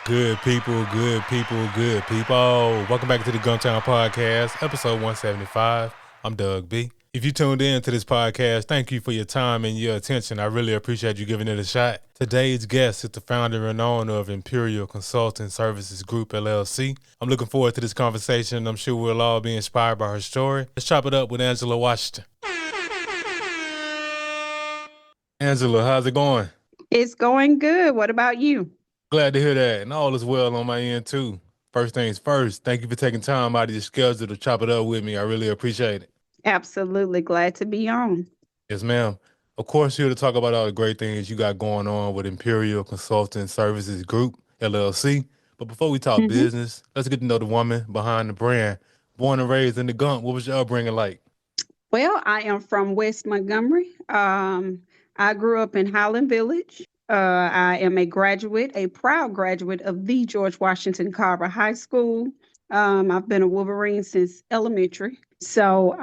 Good people, good people, good people. Welcome back to the Guntown Podcast, episode 175. I'm Doug B. If you tuned in to this podcast, thank you for your time and your attention. I really appreciate you giving it a shot. Today's guest is the founder and owner of Imperial Consulting Services Group, LLC. I'm looking forward to this conversation. I'm sure we'll all be inspired by her story. Let's chop it up with Angela Washington. Angela, how's it going? It's going good. What about you? Glad to hear that. And all is well on my end, too. First things first, thank you for taking time out of your schedule to chop it up with me. I really appreciate it. Absolutely glad to be on. Yes, ma'am. Of course, here to talk about all the great things you got going on with Imperial Consulting Services Group, LLC. But before we talk hmm business, let's get to know the woman behind the brand. Born and raised in the Gump, what was your upbringing like? Well, I am from West Montgomery. I grew up in Highland Village. I am a proud graduate of the George Washington Carver High School. I've been a Wolverine since elementary. So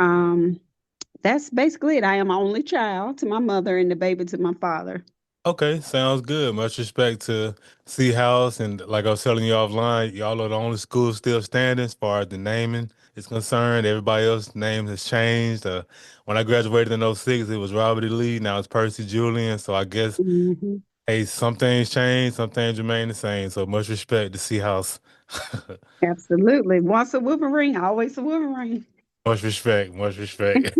that's basically it. I am an only child to my mother and the baby to my father. Okay, sounds good. Much respect to C House. And like I was telling you offline, y'all are the only school still standing as far as the naming is concerned. Everybody else's name has changed. When I graduated in '06, it was Robert E. Lee. Now it's Percy Julian. So I guess, hmm hey, some things change, some things remain the same. So much respect to C House. Absolutely. Once a Wolverine, always a Wolverine. Much respect, much respect.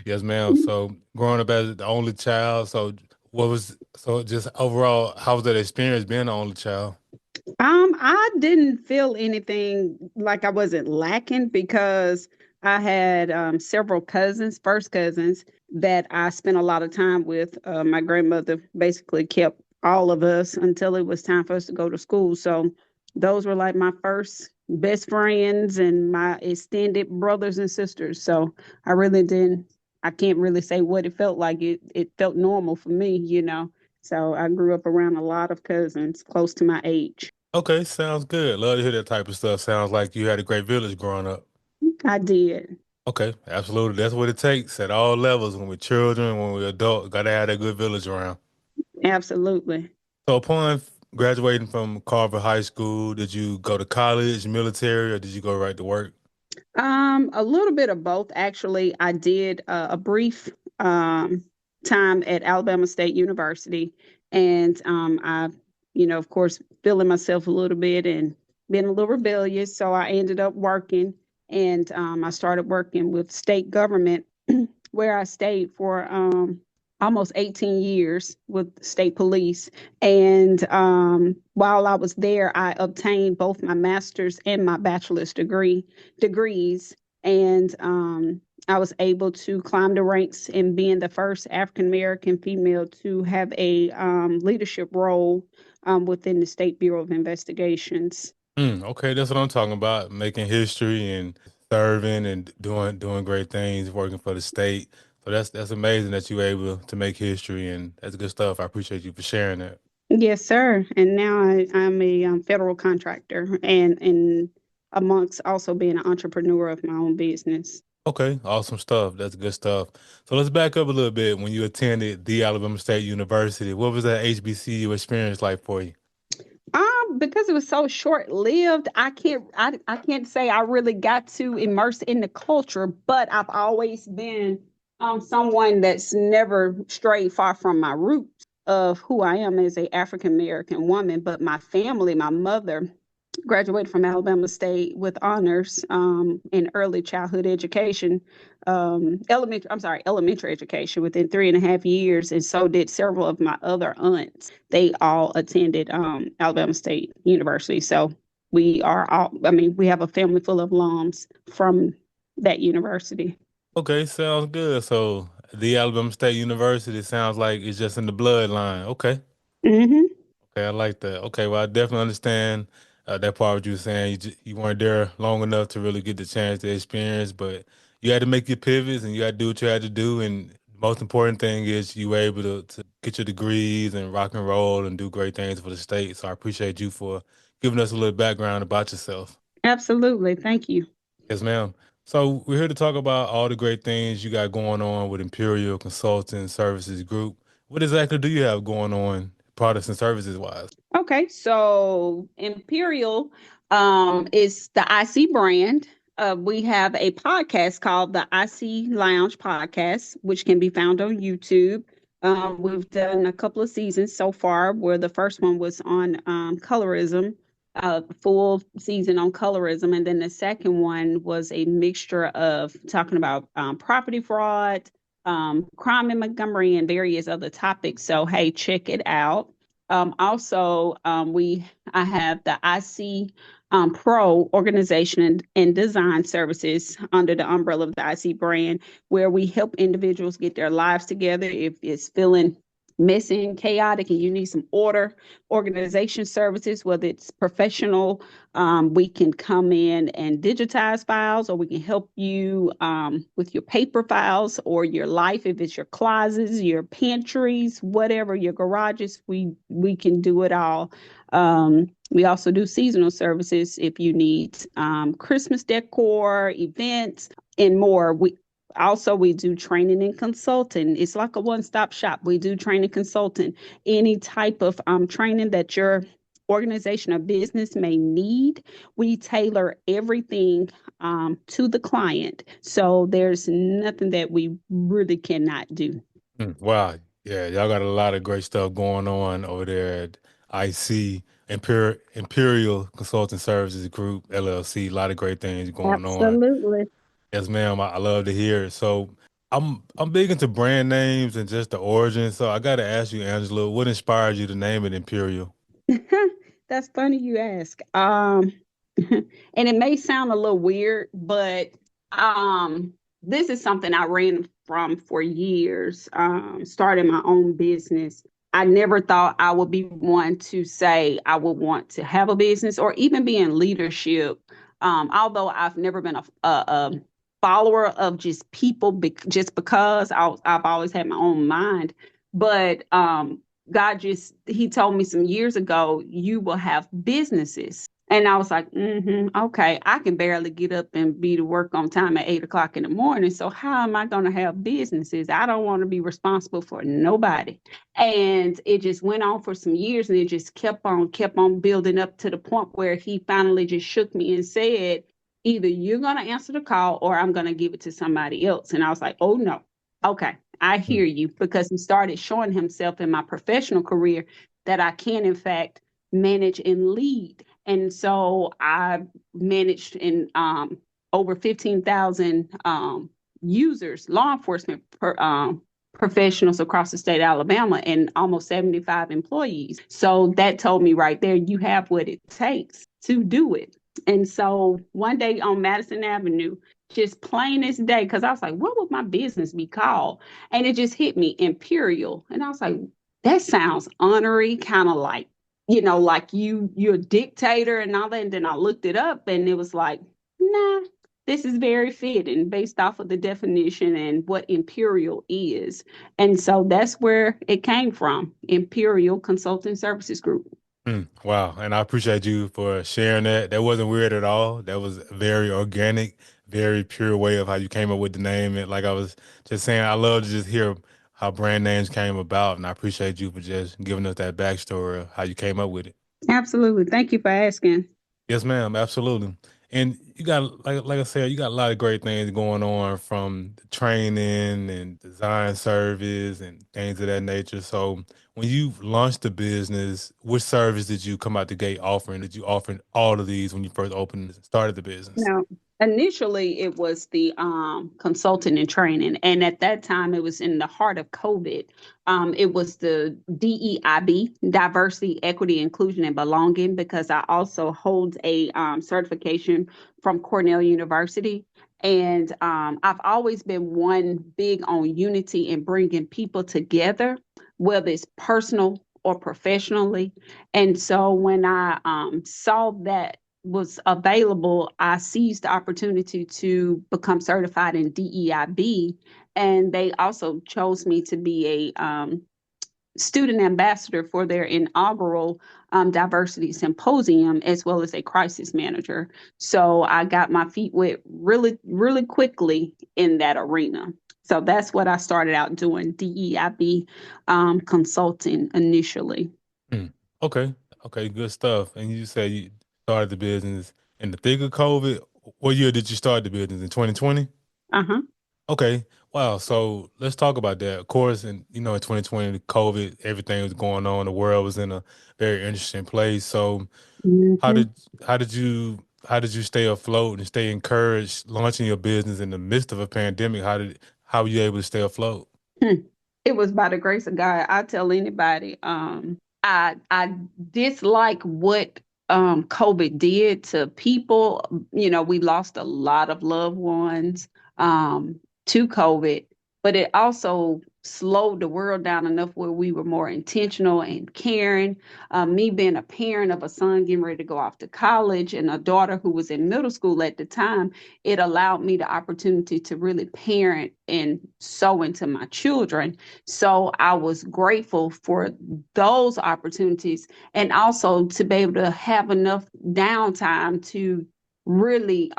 Yes, ma'am. So growing up as the only child, so just overall, how was that experience being the only child? I didn't feel anything like I wasn't lacking because I had several cousins, first cousins, that I spent a lot of time with. My grandmother basically kept all of us until it was time for us to go to school. So those were like my first best friends and my extended brothers and sisters. So I really didn't, I can't really say what it felt like. It felt normal for me. So I grew up around a lot of cousins close to my age. Okay, sounds good. Love to hear that type of stuff. Sounds like you had a great village growing up. I did. Okay, absolutely. That's what it takes at all levels when we're children, when we're adults. Gotta have that good village around. Absolutely. So upon graduating from Carver High School, did you go to college, military, or did you go right to work? A little bit of both. Actually, I did a brief time at Alabama State University, and of course, feeling myself a little bit and being a little rebellious. So I ended up working, and I started working with state government, where I stayed for almost 18 years with state police. And while I was there, I obtained both my master's and my bachelor's degrees. And I was able to climb the ranks in being the first African American female to have a leadership role within the State Bureau of Investigations. Okay, that's what I'm talking about. Making history and serving and doing great things, working for the state. So that's amazing that you were able to make history, and that's good stuff. I appreciate you for sharing that. Yes, sir. And now I'm a federal contractor, and amongst also being an entrepreneur of my own business. Okay, awesome stuff. That's good stuff. So let's back up a little bit. When you attended the Alabama State University, what was that HBCU experience like for you? Because it was so short lived, I can't say I really got to immerse in the culture, but I've always been someone that's never strayed far from my roots of who I am as a African American woman. But my family, my mother graduated from Alabama State with honors in early childhood education, elementary education within 3.5 years, and so did several of my other aunts. They all attended Alabama State University. So we have a family full of alums from that university. Okay, sounds good. So the Alabama State University sounds like it's just in the bloodline. Okay. hmm Okay, I like that. Okay, well, I definitely understand that part what you were saying. You weren't there long enough to really get the chance to experience, but you had to make your pivots and you had to do what you had to do. And the most important thing is you were able to get your degrees and rock and roll and do great things for the state. So I appreciate you for giving us a little background about yourself. Absolutely. Thank you. Yes, ma'am. So we're here to talk about all the great things you got going on with Imperial Consulting Services Group. What exactly do you have going on, products and services wise? Okay, so Imperial is the IC brand. We have a podcast called the IC Lounge Podcast, which can be found on YouTube. We've done a couple of seasons so far, where the first one was on colorism, full season on colorism, and then the second one was a mixture of talking about property fraud, crime in Montgomery, and various other topics. So, hey, check it out. Also, I have the IC Pro organization and design services under the umbrella of the IC brand, where we help individuals get their lives together. If it's feeling messy and chaotic and you need some organization services, whether it's professional, we can come in and digitize files, or we can help you with your paper files or your life. If it's your closets, your pantries, whatever, your garages, we can do it all. We also do seasonal services if you need Christmas decor, events, and more. We do training and consulting. It's like a one-stop shop. We do training consulting. Any type of training that your organization or business may need, we tailor everything to the client. So there's nothing that we really cannot do. Wow. Yeah, y'all got a lot of great stuff going on over there at IC Imperial Consulting Services Group, LLC. A lot of great things going on. Absolutely. Yes, ma'am. I love to hear it. So I'm big into brand names and just the origin. So I gotta ask you, Angela, what inspired you to name it Imperial? That's funny you ask. And it may sound a little weird, but um, this is something I ran from for years, starting my own business. I never thought I would be one to say I would want to have a business or even be in leadership. Although I've never been a follower of just people just because I've always had my own mind. But God he told me some years ago, you will have businesses. And I was like, okay, I can barely get up and be to work on time at 8 o'clock in the morning. So how am I going to have businesses? I don't want to be responsible for nobody. And it just went on for some years, and it just kept on building up to the point where he finally just shook me and said, either you're going to answer the call or I'm going to give it to somebody else. And I was like, oh no. Okay, I hear you, because he started showing himself in my professional career that I can, in fact, manage and lead. And so I managed in over 15,000 users, law enforcement professionals across the state of Alabama, and almost 75 employees. So that told me right there, you have what it takes to do it. And so one day on Madison Avenue, just plain as day, because I was like, what would my business be called? And it just hit me, Imperial. And I was like, that sounds honorary, kind of like, like you're a dictator and all that. And then I looked it up, and it was like, nah, this is very fitting based off of the definition and what Imperial is. And so that's where it came from, Imperial Consulting Services Group. Wow. And I appreciate you for sharing that. That wasn't weird at all. That was very organic, very pure way of how you came up with the name. And like I was just saying, I love to just hear how brand names came about. And I appreciate you for just giving us that backstory of how you came up with it. Absolutely. Thank you for asking. Yes, ma'am. Absolutely. And you got, like I said, you got a lot of great things going on, from the training and design service and things of that nature. So when you launched the business, which service did you come out the gate offering? Did you offer all of these when you first opened and started the business? Now, initially, it was the consulting and training, and at that time, it was in the heart of COVID. It was the DEIB, Diversity, Equity, Inclusion, and Belonging, because I also hold a certification from Cornell University. And I've always been one big on unity and bringing people together, whether it's personal or professionally. And so when I saw that was available, I seized the opportunity to become certified in DEIB. And they also chose me to be a student ambassador for their inaugural diversity symposium, as well as a crisis manager. So I got my feet wet really, really quickly in that arena. So that's what I started out doing, DEIB consulting initially. Mm. Okay. Okay, good stuff. And you said you started the business in the thick of COVID. What year did you start the business? In 2020? Uh-huh. Okay. Wow. So let's talk about that. Of course, and in 2020, the COVID, everything was going on. The world was in a very interesting place. So how Hmm. did how did you how did you stay afloat and stay encouraged launching your business in the midst of a pandemic? How were you able to stay afloat? Hmm. It was by the grace of God. I tell anybody, I dislike what COVID did to people. We lost a lot of loved ones to COVID, but it also slowed the world down enough where we were more intentional and caring. Me being a parent of a son getting ready to go off to college and a daughter who was in middle school at the time, it allowed me the opportunity to really parent and sow into my children. So I was grateful for those opportunities and also to be able to have enough downtime to really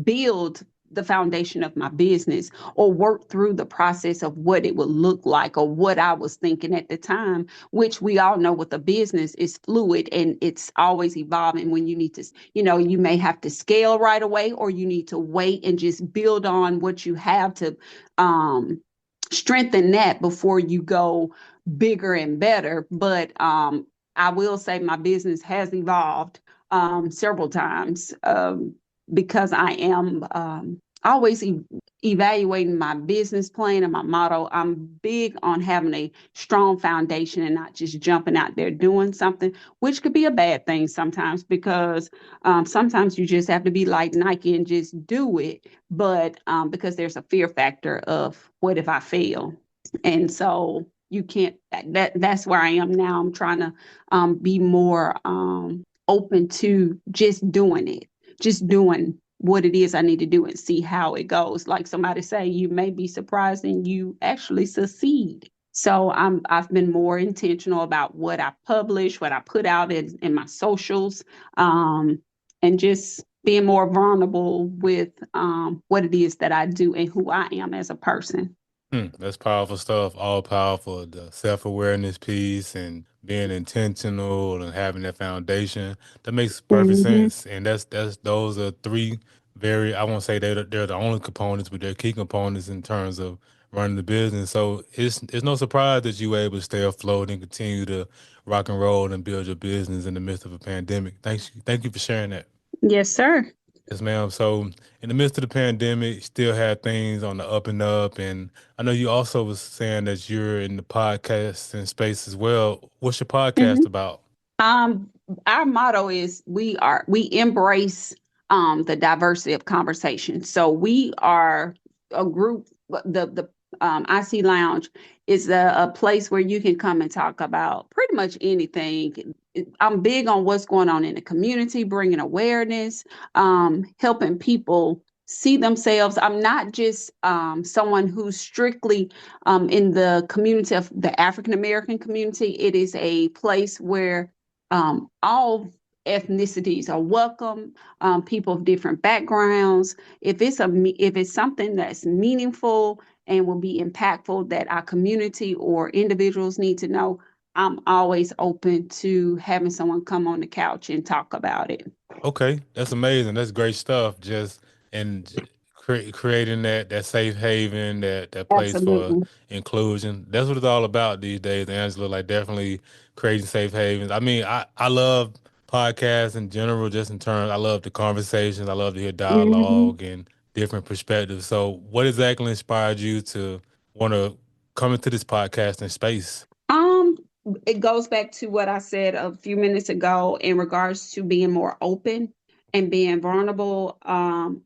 build the foundation of my business or work through the process of what it would look like or what I was thinking at the time, which we all know with a business is fluid and it's always evolving when you need to, you may have to scale right away or you need to wait and just build on what you have to um, strengthen that before you go bigger and better. But I will say my business has evolved several times because I am always evaluating my business plan and my motto. I'm big on having a strong foundation and not just jumping out there doing something, which could be a bad thing sometimes because sometimes you just have to be like Nike and just do it. But because there's a fear factor of what if I fail? And so you can't, that's where I am now. I'm trying to be more open to just doing what it is I need to do and see how it goes. Like somebody say, you may be surprised and you actually succeed. So I've been more intentional about what I publish, what I put out in my socials, um, and just being more vulnerable with what it is that I do and who I am as a person. That's powerful stuff. All powerful. The self awareness piece and being intentional and having that foundation. That makes perfect Hmm. sense. And that's those are three very. I won't say they're the only components, but they're key components in terms of running the business. So it's no surprise that you were able to stay afloat and continue to rock and roll and build your business in the midst of a pandemic. Thank you for sharing that. Yes, sir. Yes, ma'am. So in the midst of the pandemic, still had things on the up and up. And I know you also was saying that you're in the podcasting space as well. What's your podcast about? Um, our motto is we embrace the diversity of conversation. So we are a group. The IC Lounge is a place where you can come and talk about pretty much anything. I'm big on what's going on in the community, bringing awareness, helping people see themselves. I'm not just someone who's strictly in the community of the African American community. It is a place where all ethnicities are welcome. People of different backgrounds. If it's something that's meaningful and will be impactful that our community or individuals need to know, I'm always open to having someone come on the couch and talk about it. Okay, that's amazing. That's great stuff. Just and creating that safe haven, that place for Absolutely. inclusion. That's what it's all about these days, Angela. Like definitely creating safe havens. I mean, I love podcasts in general, just in terms. I love the conversations. I love to hear Mhm. dialogue and different perspectives. So, what exactly inspired you to want to come into this podcasting space? Um, it goes back to what I said a few minutes ago in regards to being more open and being vulnerable,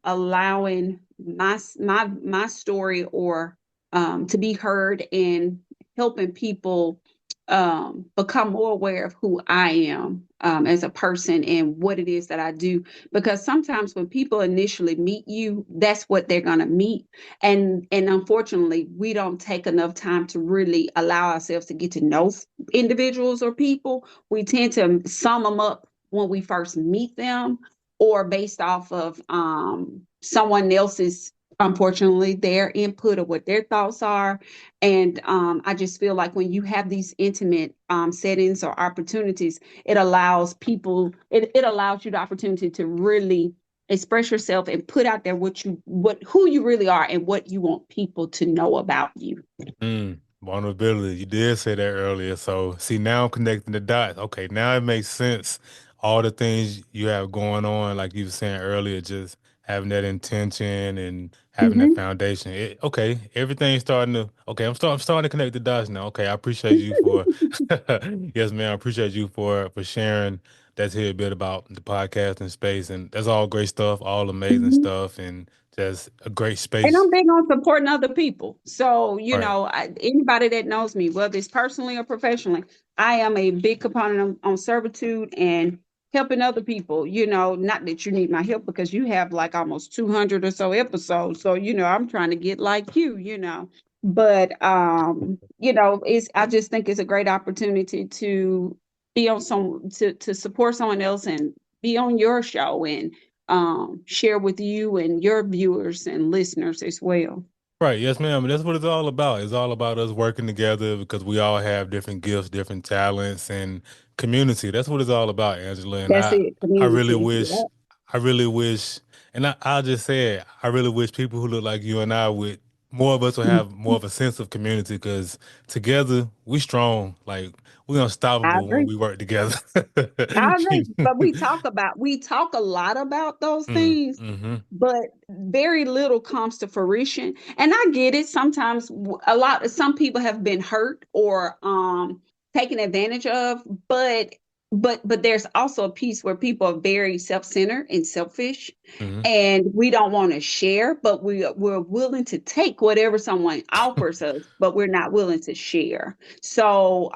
allowing my story or to be heard and helping people become more aware of who I am as a person and what it is that I do. Because sometimes when people initially meet you, that's what they're gonna meet, and unfortunately we don't take enough time to really allow ourselves to get to know individuals or people. We tend to sum them up when we first meet them or based off of someone else's unfortunately their input or what their thoughts are. And I just feel like when you have these intimate settings or opportunities, it allows people, it allows you the opportunity to really express yourself and put out there what who you really are and what you want people to know about you. Vulnerability. You did say that earlier. So see, now I'm connecting the dots. Okay, now it makes sense. All the things you have going on, like you were saying earlier, just having that intention and having that Hmm. foundation. Okay, everything's starting to. Okay, I'm starting to connect the dots now. Okay, I appreciate you for. Yes, man, I appreciate you for sharing that here a bit about the podcasting space, and that's all great stuff, all amazing Hmm. stuff, and just a great And space. I'm big on supporting other people. So, Right. anybody that knows me, whether it's personally or professionally, I am a big component on servitude and helping other people. Not that you need my help because you have like almost 200 or so episodes. So, I'm trying to get like you. But, I just think it's a great opportunity to be on to support someone else and be on your show and share with you and your viewers and listeners as well. Right, yes, ma'am. And that's what it's all about. It's all about us working together because we all have different gifts, different talents, and community. That's what it's all about, Angela. And That's it, I really community. wish, Yeah. I really wish, and I'll just say it, I really wish people who look like you and I would, more of us would have more of a sense of community because together we strong. Like we're I unstoppable when agree. we work together. I agree. But we talk a lot about those things, Mm-hmm, but very little comes to fruition. And I get it. Sometimes some people have been hurt or taken advantage of, but there's also a piece where people are very self-centered and selfish, mm-hmm. and we don't want to share, but we're willing to take whatever someone offers us, but we're not willing to share. So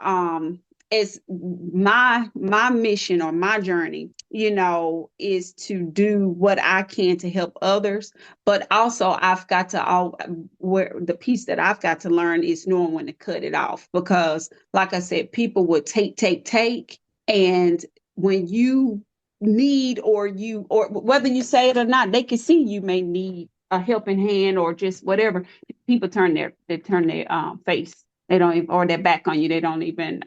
it's my mission or my journey, is to do what I can to help others. But also I've got to all where the piece that I've got to learn is knowing when to cut it off, because like I said, people would take, and when you need, or whether you say it or not, they can see you may need a helping hand or just whatever. People turn their face, they don't even, or their back on you, they don't even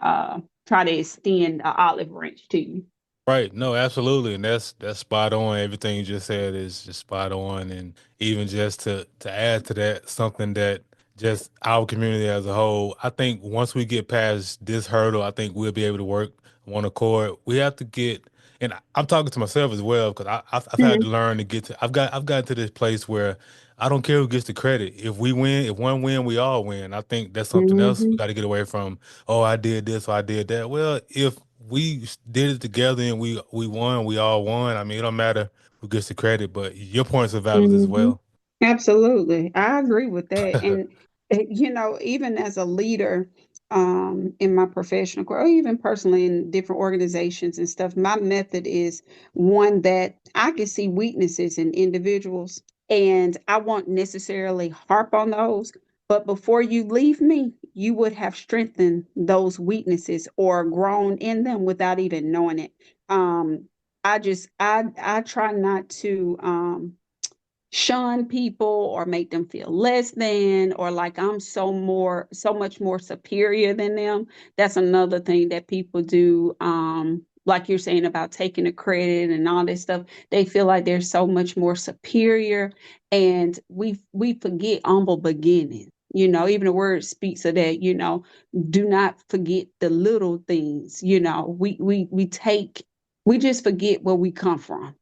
try to extend an olive branch to you. Right. No, absolutely. And that's spot on. Everything you just said is just spot on. And even just to add to that, something that just our community as a whole, I think once we get past this hurdle, I think we'll be able to work one accord. We have to get, and I'm talking to myself as well, because I've had to Mhm. learn to get to, I've gotten to this place where I don't care who gets the credit. If we win, if one win, we all win. I think that's something else we Mhm. got to get away from. Oh, I did this or I did that. Well, if we did it together and we won, we all won. I mean, it don't matter who gets the credit, but your points are valid as Mhm. well. Absolutely. I agree with that. And, even as a leader, in my professional career, or even personally in different organizations and stuff, my method is one that I can see weaknesses in individuals, and I won't necessarily harp on those. But before you leave me, you would have strengthened those weaknesses or grown in them without even knowing it. I try not to shun people or make them feel less than, or like I'm so much more superior than them. That's another thing that people do, like you're saying about taking the credit and all this stuff. They feel like they're so much more superior, and we forget humble beginnings. Even the word speaks of that. Do not forget the little things. We just forget where we come from.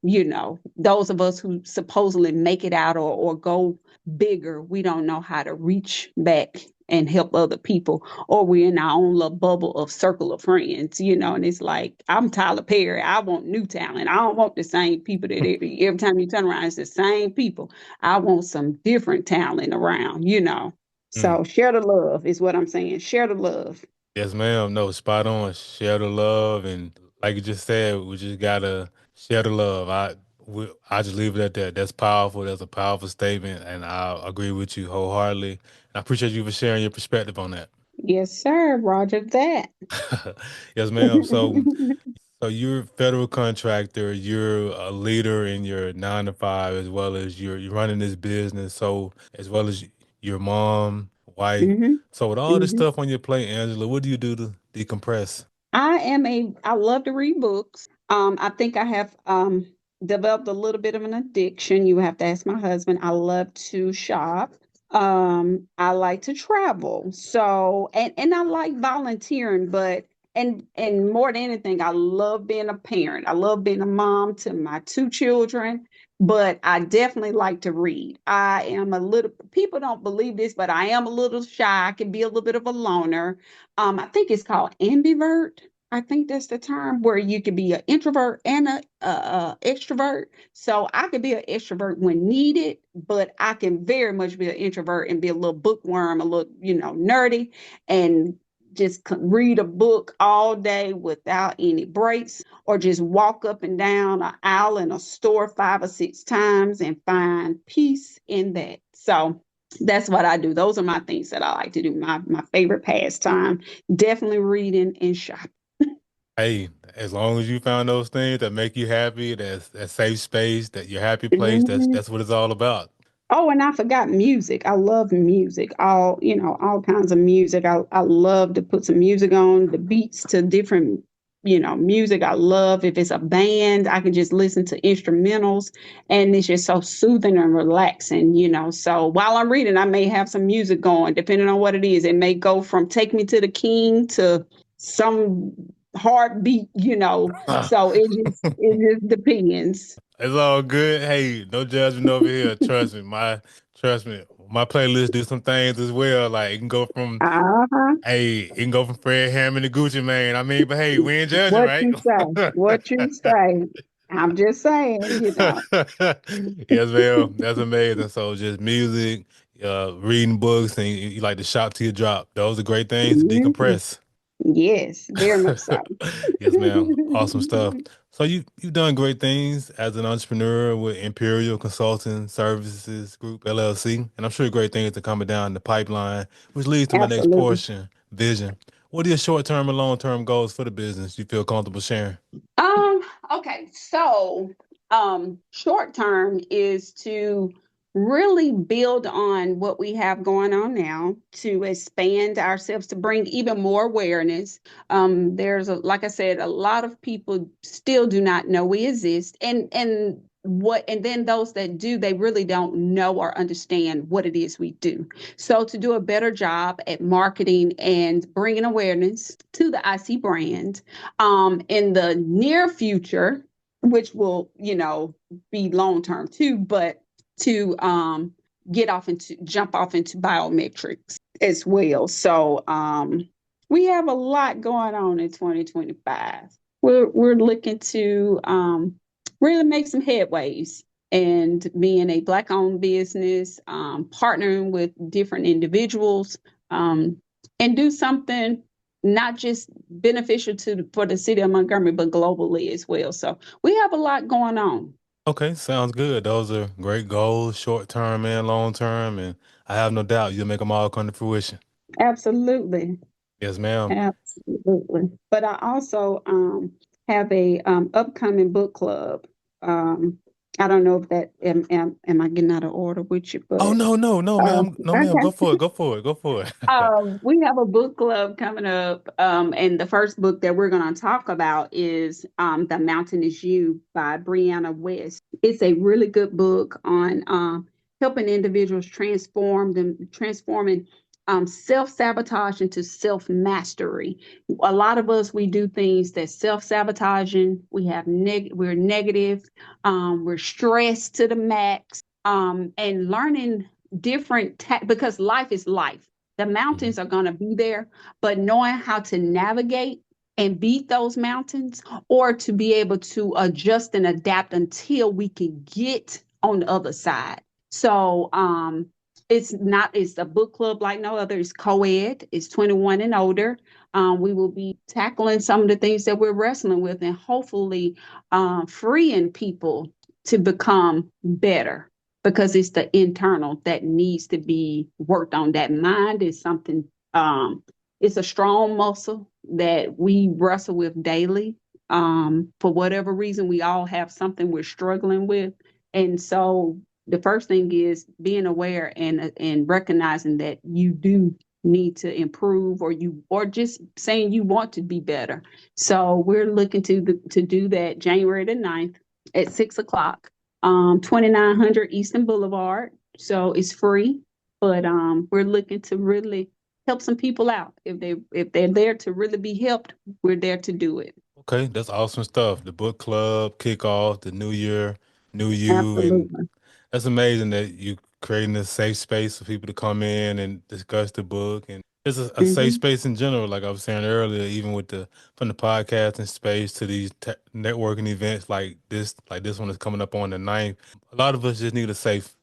Those of us who supposedly make it out, or go bigger, we don't know how to reach back and help other people, or we're in our own little bubble of circle of friends, and it's like, I'm Tyler Perry, I want new talent, I don't want the same people that every time you turn around it's the same people. I want some different talent around. Mm. So share the love is what I'm saying. Share the love. Yes, ma'am. No, spot on. Share the love, and like you just said, we just gotta share the love. I just leave it at that. That's powerful. That's a powerful statement, and I agree with you wholeheartedly. And I appreciate you for sharing your perspective on that. Yes, sir. Roger that. Yes, ma'am. So So you're a federal contractor, you're a leader in your 9 to 5, as well as you're running this business. So as well as your mom, wife. Hmm. So with all this Hmm. stuff on your plate, Angela, what do you do to decompress? I love to read books. I think I have developed a little bit of an addiction. You have to ask my husband. I love to shop. I like to travel. So, and I like volunteering, but and more than anything, I love being a parent. I love being a mom to my two children, but I definitely like to read. I am a little, people don't believe this, but I am a little shy. I can be a little bit of a loner. I think it's called ambivert. I think that's the term where you could be an introvert and a extrovert. So I could be an extrovert when needed, but I can very much be an introvert and be a little bookworm, a little, nerdy, and just read a book all day without any breaks, or just walk up and down an aisle in a store 5 or 6 times and find peace in that. So that's what I do. Those are my things that I like to do. My favorite pastime, definitely reading and shopping. Hey, as long as you found those things that make you happy, that's that safe space, that your happy place, Mhm. that's what it's all about. Oh, and I forgot music. I love music. All kinds of music. I love to put some music on, the beats to different, music. I love if it's a band, I can just listen to instrumentals, and it's just so soothing and relaxing. So while I'm reading, I may have some music going, depending on what it is. It may go from Take Me to the King to some heartbeat. So it just depends. It's all good. Hey, no judgment over here. Trust me, my playlist do some things as well. Like Uh-huh. it can go from Fred Hammond to Gucci Mane. I mean, but hey, we ain't judging, What right? you say? What you say? I'm just saying. Yes, ma'am. That's amazing. So just music, reading books, and you like to shop till you drop. Those are great things to Mhm. decompress. Yes, very much so. Yes, ma'am. Awesome stuff. So you've done great things as an entrepreneur with Imperial Consulting Services Group LLC, and I'm sure great things are coming down the pipeline, which leads to my next Absolutely. portion, vision. What are your short-term and long-term goals for the business you feel comfortable sharing? Um, okay, so short term is to really build on what we have going on now, to expand ourselves, to bring even more awareness. Like I said, a lot of people still do not know we exist, and then those that do, they really don't know or understand what it is we do. So to do a better job at marketing and bringing awareness to the IC brand, in the near future, which will, be long term too, but to jump off into biometrics as well. So we have a lot going on in 2025. We're looking to really make some headways, and being a Black owned business, partnering with different individuals, um, and do something not just beneficial for the city of Montgomery, but globally as well. So we have a lot going on. Okay, sounds good. Those are great goals, short-term and long-term, and I have no doubt you'll make them all come to fruition. Absolutely. Yes, ma'am. Absolutely. But I also have a upcoming book club. Um, I don't know if that am I getting out of order with you, Oh but no, no, no, ma'am. No, ma'am. Go okay. for it. Go for it. Go for it. We have a book club coming up, and the first book that we're going to talk about is "The Mountain Is You" by Brianna West. It's a really good book on helping individuals transforming self sabotage into self mastery. A lot of us, we do things that self sabotaging. We're negative, we're stressed to the max, and learning because life is life. The Mhm. mountains are going to be there, but knowing how to navigate and beat those mountains, or to be able to adjust and adapt until we can get on the other side. So it's a book club like no other. It's co-ed, it's 21 and older. We will be tackling some of the things that we're wrestling with, and hopefully freeing people to become better, because it's the internal that needs to be worked on. That mind is something, it's a strong muscle that we wrestle with daily. For whatever reason, we all have something we're struggling with. And so the first thing is being aware and recognizing that you do need to improve, or just saying you want to be better. So we're looking to do that January the 9th at 6 o'clock, 2900 Eastern Boulevard. So it's free, but we're looking to really help some people out. If they're there to really be helped, we're there to do it. Okay, that's awesome stuff. The book club kickoff, the new year, new you, and Absolutely. that's amazing that you creating a safe space for people to come in and discuss the book, and it's a safe Hmm. space in general. Like I was saying earlier, even with the from the podcasting space to these networking events like this one is coming up on the 9th. A lot of us just need a safe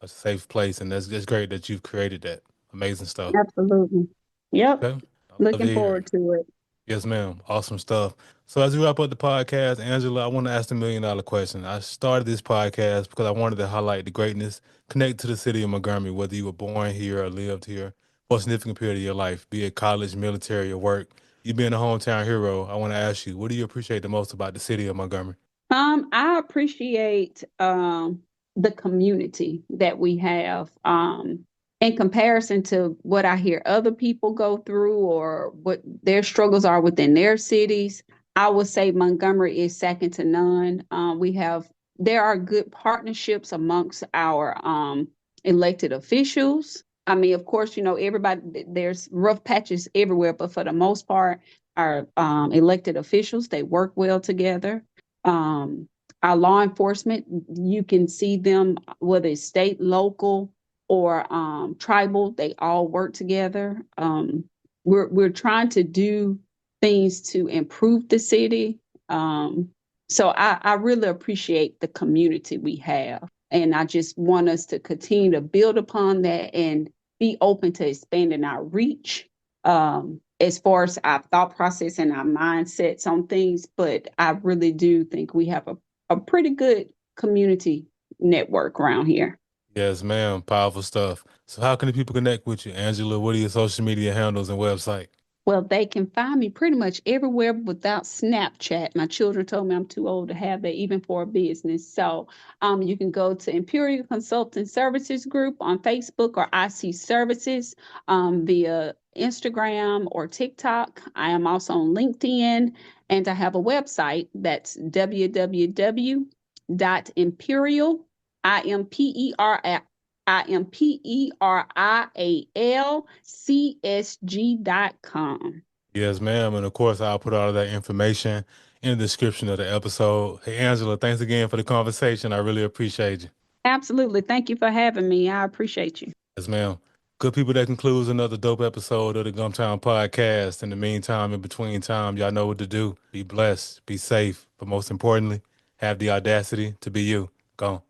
place, and that's great that you've created that. Amazing stuff. Absolutely. Yep. Okay, I love to Looking hear it. forward to it. Yes, ma'am. Awesome stuff. So as we wrap up the podcast, Angela, I want to ask the $1 million question. I started this podcast because I wanted to highlight the greatness, connect to the city of Montgomery, whether you were born here or lived here for a significant period of your life, be it college, military, or work. You being a hometown hero, I want to ask you, what do you appreciate the most about the city of Montgomery? I appreciate the community that we have. In comparison to what I hear other people go through or what their struggles are within their cities, I would say Montgomery is second to none. There are good partnerships amongst our elected officials. I mean, of course, everybody, there's rough patches everywhere, but for the most part, our elected officials, they work well together. um, our law enforcement, you can see them, whether it's state, local, or tribal, they all work together. We're trying to do things to improve the city. So I really appreciate the community we have. And I just want us to continue to build upon that and be open to expanding our reach, as far as our thought process and our mindsets on things. But I really do think we have a pretty good community network around here. Yes, ma'am. Powerful stuff. So how can the people connect with you, Angela? What are your social media handles and website? Well, they can find me pretty much everywhere without Snapchat. My children told me I'm too old to have that, even for a business. So you can go to Imperial Consulting Services Group on Facebook or IC Services via Instagram or TikTok. I am also on LinkedIn, and I have a website that's www.imperial, imperialcsg.com. Yes, ma'am. And of course, I'll put all of that information in the description of the episode. Hey, Angela, thanks again for the conversation. I really appreciate you. Absolutely. Thank you for having me. I appreciate you. Yes, ma'am. Good people, that concludes another dope episode of the Gumtown Podcast. In the meantime, in between time, y'all know what to do. Be blessed, be safe, but most importantly, have the audacity to be you. Go.